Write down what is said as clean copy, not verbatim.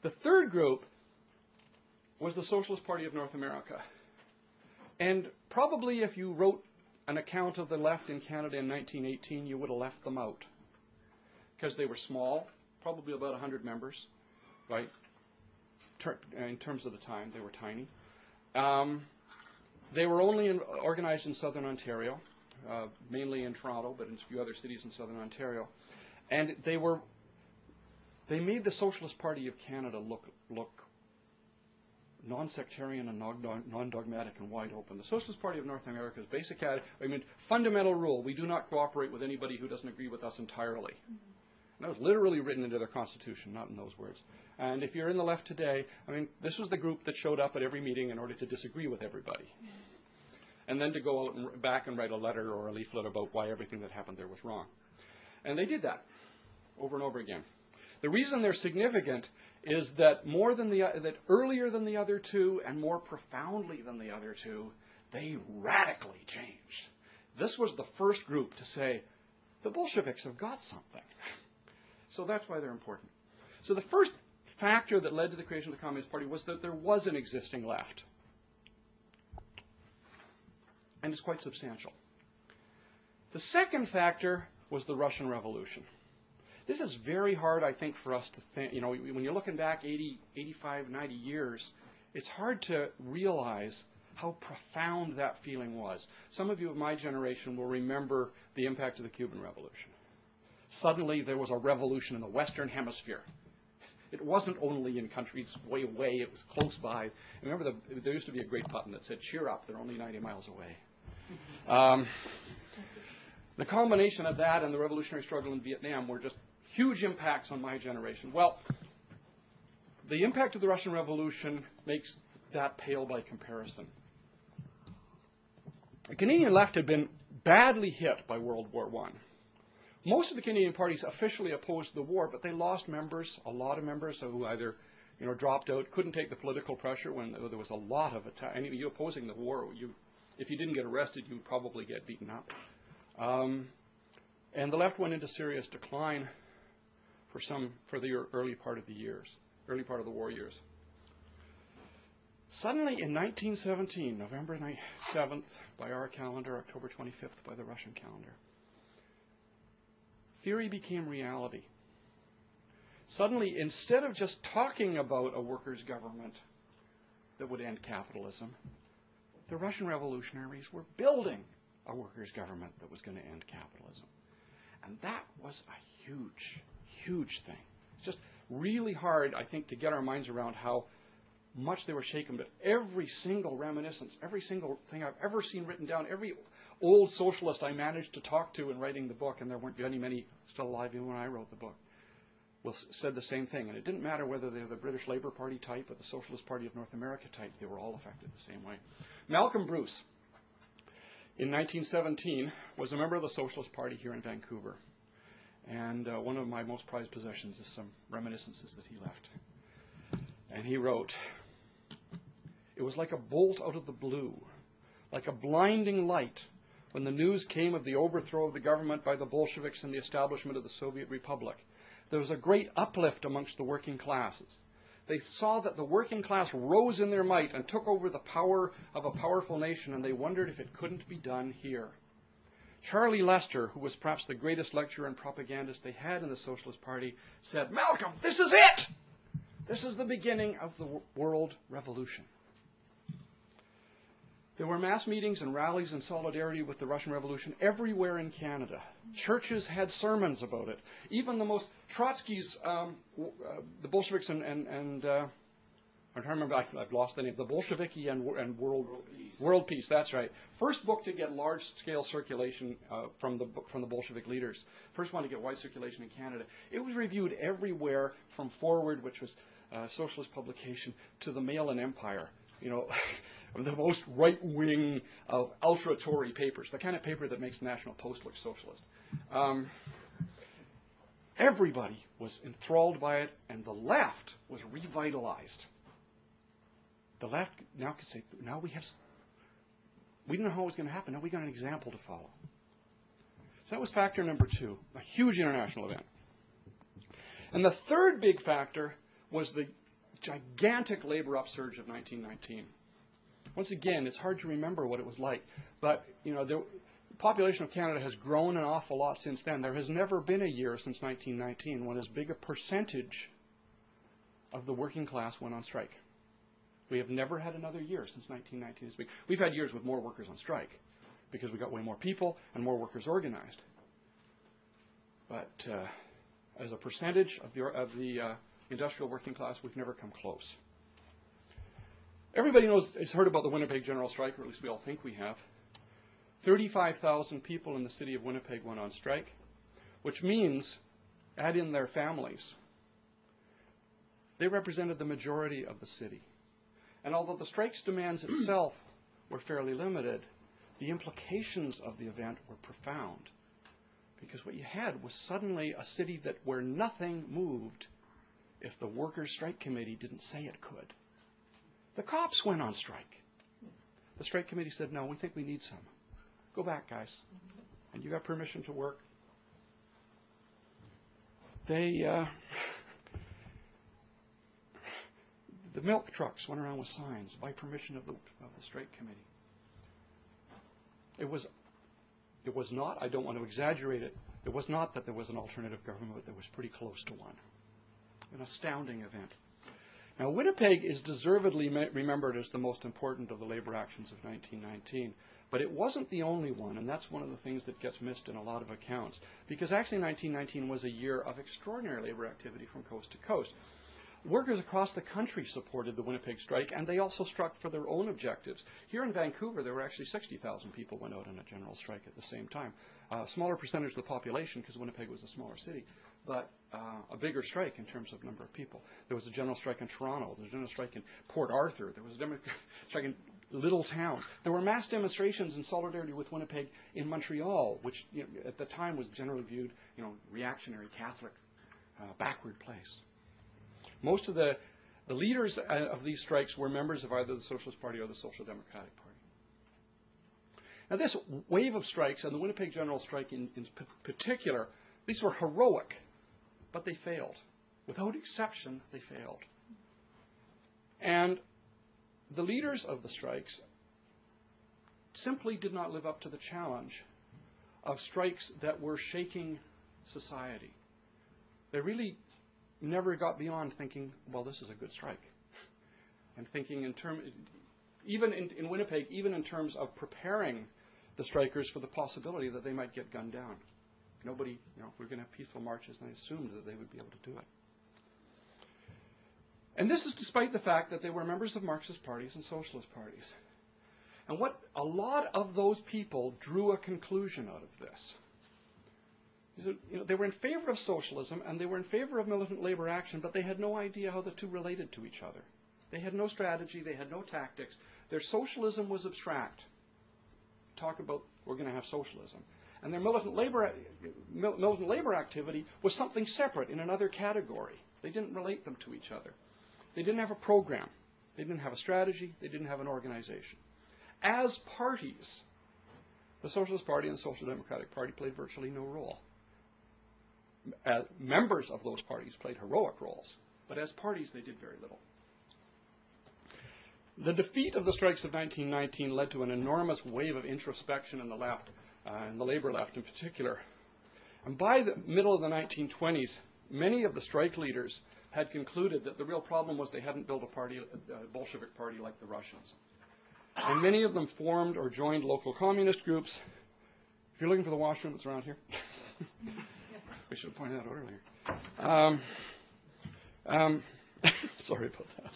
The third group was the Socialist Party of North America. And probably if you wrote an account of the left in Canada in 1918, you would have left them out. Because they were small, probably about 100 members, right? In terms of the time, they were tiny. They were only organized in southern Ontario, mainly in Toronto, but in a few other cities in southern Ontario. And they made the Socialist Party of Canada look non-sectarian and non-dogmatic and wide open. The Socialist Party of North America's fundamental rule: we do not cooperate with anybody who doesn't agree with us entirely. And that was literally written into their constitution, not in those words. And if you're in the left today, this was the group that showed up at every meeting in order to disagree with everybody. And then to go out and back and write a letter or a leaflet about why everything that happened there was wrong. And they did that over and over again. The reason they're significant is that that earlier than the other two and more profoundly than the other two, they radically changed. This was the first group to say, the Bolsheviks have got something. So that's why they're important. So the first factor that led to the creation of the Communist Party was that there was an existing left. And it's quite substantial. The second factor was the Russian Revolution. This is very hard, I think, for us to think. When you're looking back 80, 85, 90 years, it's hard to realize how profound that feeling was. Some of you of my generation will remember the impact of the Cuban Revolution. Suddenly, there was a revolution in the Western Hemisphere. It wasn't only in countries way away, it was close by. Remember, there used to be a great button that said, cheer up, they're only 90 miles away. The combination of that and the revolutionary struggle in Vietnam were just huge impacts on my generation. Well, the impact of the Russian Revolution makes that pale by comparison. The Canadian left had been badly hit by World War I. Most of the Canadian parties officially opposed the war, but they lost members, a lot of members who either dropped out, couldn't take the political pressure when there was a lot of attack. And you opposing the war, if you didn't get arrested, you would probably get beaten up. And the left went into serious decline for the early part of the war years. Suddenly, in 1917, November 7th by our calendar, October 25th by the Russian calendar, theory became reality. Suddenly, instead of just talking about a workers' government that would end capitalism, the Russian revolutionaries were building a workers' government that was going to end capitalism. And that was a huge, huge thing. It's just really hard, I think, to get our minds around how much they were shaken. But every single reminiscence, every single thing I've ever seen written down, every old socialist I managed to talk to in writing the book, and there weren't many still alive even when I wrote the book, said the same thing. And it didn't matter whether they were the British Labour Party type or the Socialist Party of North America type. They were all affected the same way. Malcolm Bruce, in 1917, was a member of the Socialist Party here in Vancouver. And one of my most prized possessions is some reminiscences that he left. And he wrote, "It was like a bolt out of the blue, like a blinding light, when the news came of the overthrow of the government by the Bolsheviks and the establishment of the Soviet Republic. There was a great uplift amongst the working classes. They saw that the working class rose in their might and took over the power of a powerful nation, and they wondered if it couldn't be done here. Charlie Lester, who was perhaps the greatest lecturer and propagandist they had in the Socialist Party, said, 'Malcolm, this is it! This is the beginning of the world revolution.' There were mass meetings and rallies in solidarity with the Russian Revolution everywhere in Canada. Churches had sermons about it. Even the most Trotsky's, the Bolsheviks and I'm trying to remember, I've lost the name, the Bolsheviki and World Peace, that's right. First book to get large-scale circulation from the Bolshevik leaders. First one to get wide circulation in Canada. It was reviewed everywhere from Forward, which was a socialist publication, to the Mail and Empire. The most right-wing of ultra-Tory papers, the kind of paper that makes the National Post look socialist. Everybody was enthralled by it, and the left was revitalized. The left now could say, we didn't know how it was going to happen. Now we got an example to follow. So that was factor number 2, a huge international event. And the third big factor was the gigantic labor upsurge of 1919. Once again, it's hard to remember what it was like, but the population of Canada has grown an awful lot since then. There has never been a year since 1919 when as big a percentage of the working class went on strike. We have never had another year since 1919 as big. We've had years with more workers on strike because we got way more people and more workers organized. But as a percentage of the industrial working class, we've never come close. Everybody has heard about the Winnipeg General Strike, or at least we all think we have. 35,000 people in the city of Winnipeg went on strike, which means, add in their families, they represented the majority of the city. And although the strike's demands itself were fairly limited, the implications of the event were profound. Because what you had was suddenly a city where nothing moved if the Workers' Strike Committee didn't say it could. The cops went on strike. The strike committee said, no, we think we need some. Go back, guys. And you got permission to work. The milk trucks went around with signs by permission of the strike committee. It was not, I don't want to exaggerate it, it was not that there was an alternative government, but there was pretty close to one. An astounding event. Now, Winnipeg is deservedly remembered as the most important of the labor actions of 1919, but it wasn't the only one, and that's one of the things that gets missed in a lot of accounts, because actually 1919 was a year of extraordinary labor activity from coast to coast. Workers across the country supported the Winnipeg strike, and they also struck for their own objectives. Here in Vancouver, there were actually 60,000 people went out on a general strike at the same time. A smaller percentage of the population, because Winnipeg was a smaller city, but a bigger strike in terms of number of people. There was a general strike in Toronto. There was a general strike in Port Arthur. There was a strike in little towns. There were mass demonstrations in solidarity with Winnipeg in Montreal, which at the time was generally viewed, reactionary, Catholic, backward place. Most of the leaders of these strikes were members of either the Socialist Party or the Social Democratic Party. Now, this wave of strikes, and the Winnipeg General Strike in particular, these were heroic, but they failed. Without exception, they failed. And the leaders of the strikes simply did not live up to the challenge of strikes that were shaking society. They really never got beyond thinking, well, this is a good strike. And thinking even in Winnipeg, even in terms of preparing the strikers for the possibility that they might get gunned down. Nobody, we're going to have peaceful marches, and I assumed that they would be able to do it. And this is despite the fact that they were members of Marxist parties and socialist parties. And what a lot of those people drew a conclusion out of this. They were in favor of socialism, and they were in favor of militant labor action, but they had no idea how the two related to each other. They had no strategy. They had no tactics. Their socialism was abstract. Talk about, we're going to have socialism. And their militant labor activity was something separate in another category. They didn't relate them to each other. They didn't have a program. They didn't have a strategy. They didn't have an organization. As parties, the Socialist Party and the Social Democratic Party played virtually no role. Members of those parties played heroic roles, but as parties they did very little. The defeat of the strikes of 1919 led to an enormous wave of introspection in the left, and the labor left in particular. And by the middle of the 1920s, many of the strike leaders had concluded that the real problem was they hadn't built a Bolshevik party like the Russians. And many of them formed or joined local communist groups. If you're looking for the washroom, it's around here. We should have pointed that out earlier. Sorry about that.